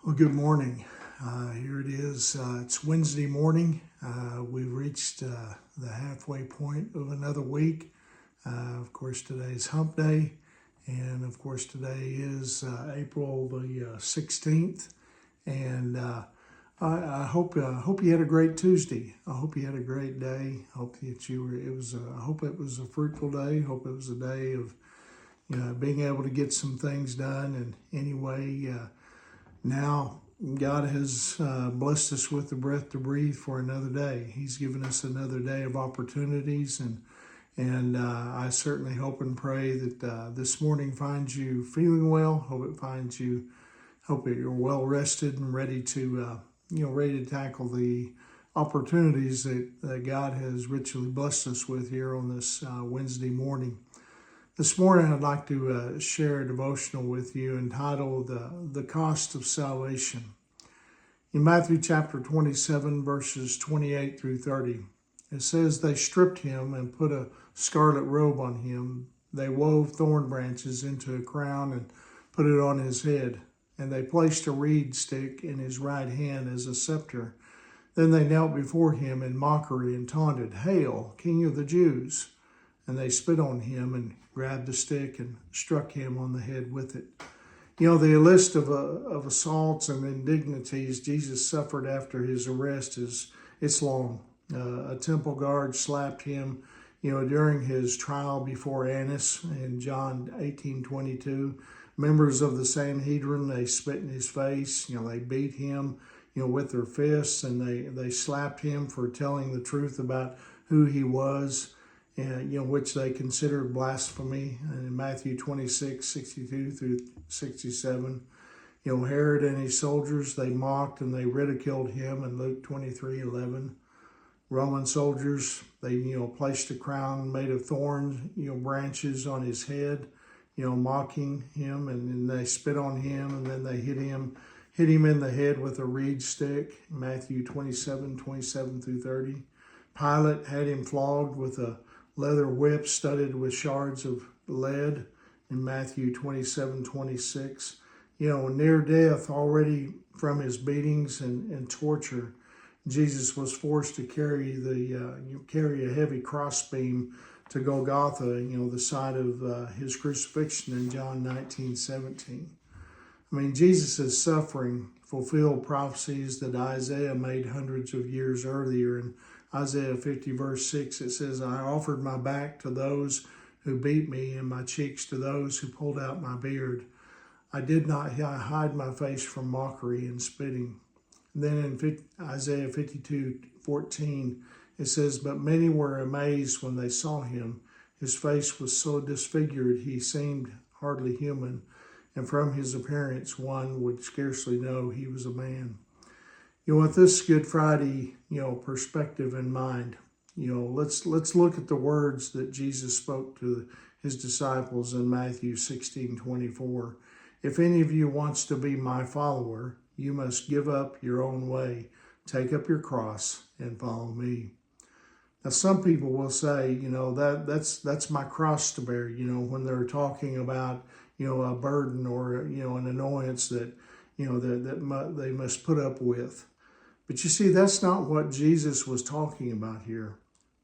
Well, good morning. Here it is. It's Wednesday morning. We've reached the halfway point of another week. Of course, today is Hump Day. And of course, today is April the 16th. And I hope you had a great Tuesday. I hope you had a great day. I hope that I hope it was a fruitful day. I hope it was a day of being able to get some things done. And anyway, now, God has blessed us with the breath to breathe for another day. He's given us another day of opportunities, and I certainly hope and pray that this morning finds you feeling well. Hope that you're well rested and ready to tackle the opportunities that God has richly blessed us with here on this Wednesday morning. This morning, I'd like to share a devotional with you entitled The Cost of Salvation. In Matthew chapter 27, verses 28 through 30, it says, "They stripped him and put a scarlet robe on him. They wove thorn branches into a crown and put it on his head. And they placed a reed stick in his right hand as a scepter. Then they knelt before him in mockery and taunted, 'Hail, King of the Jews!' And they spit on him and grabbed the stick and struck him on the head with it." The list of assaults and indignities Jesus suffered after his arrest it's long. A temple guard slapped him, during his trial before Annas in John 18:22. Members of the Sanhedrin, they spit in his face. They beat him, with their fists, and they slapped him for telling the truth about who he was. Which they considered blasphemy. And in Matthew 26:62 through 67, Herod and his soldiers, they mocked and they ridiculed him in Luke 23:11. Roman soldiers, they, placed a crown made of thorns, branches on his head, mocking him, and then they spit on him, and then they hit him in the head with a reed stick, Matthew 27:27 through 30. Pilate had him flogged with a leather whip studded with shards of lead in Matthew 27:26. Near death already from his beatings and torture, Jesus was forced to carry a heavy crossbeam to Golgotha, the site of his crucifixion in John 19:17. Jesus' suffering fulfilled prophecies that Isaiah made hundreds of years earlier. In Isaiah 50 verse 6, it says, "I offered my back to those who beat me and my cheeks to those who pulled out my beard. I did not hide my face from mockery and spitting." And then in Isaiah 52:14, it says, "But many were amazed when they saw him. His face was so disfigured he seemed hardly human, and from his appearance one would scarcely know he was a man." With this Good Friday, perspective in mind, let's look at the words that Jesus spoke to his disciples in Matthew 16:24. "If any of you wants to be my follower, you must give up your own way, take up your cross, and follow me." Now, some people will say, that's my cross to bear, when they're talking about, a burden or, an annoyance that they must put up with. But you see, that's not what Jesus was talking about here.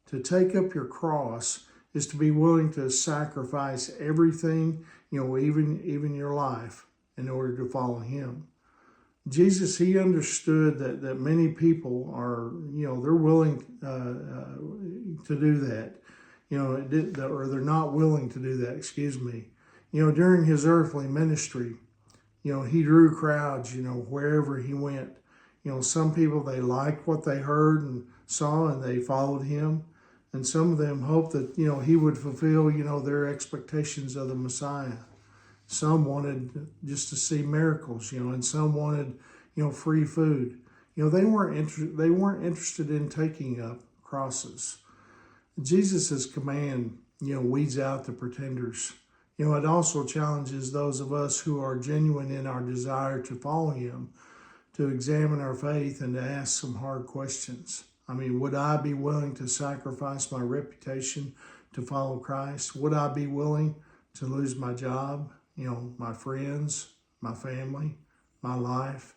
To take up your cross is to be willing to sacrifice everything, even your life, in order to follow him. Jesus, he understood that many people are, they're willing to do that, or they're not willing to do that, During his earthly ministry, he drew crowds, wherever he went. Some people, they liked what they heard and saw, and they followed him. And some of them hoped that, he would fulfill, their expectations of the Messiah. Some wanted just to see miracles, and some wanted, free food. They weren't interested in taking up crosses. Jesus' command, weeds out the pretenders. It also challenges those of us who are genuine in our desire to follow him, to examine our faith and to ask some hard questions. Would I be willing to sacrifice my reputation to follow Christ? Would I be willing to lose my job, my friends, my family, my life,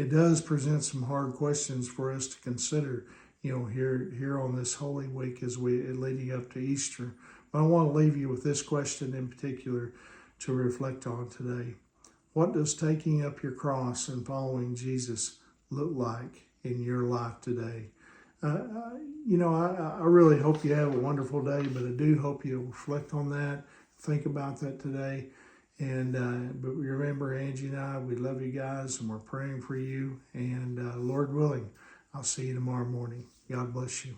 it does present some hard questions for us to consider, here on this Holy Week as we leading up to Easter. But I want to leave you with this question in particular to reflect on today. What does taking up your cross and following Jesus look like in your life today? I really hope you have a wonderful day, but I do hope you reflect on that, think about that today. And but remember, Angie and I, we love you guys, and we're praying for you. And Lord willing, I'll see you tomorrow morning. God bless you.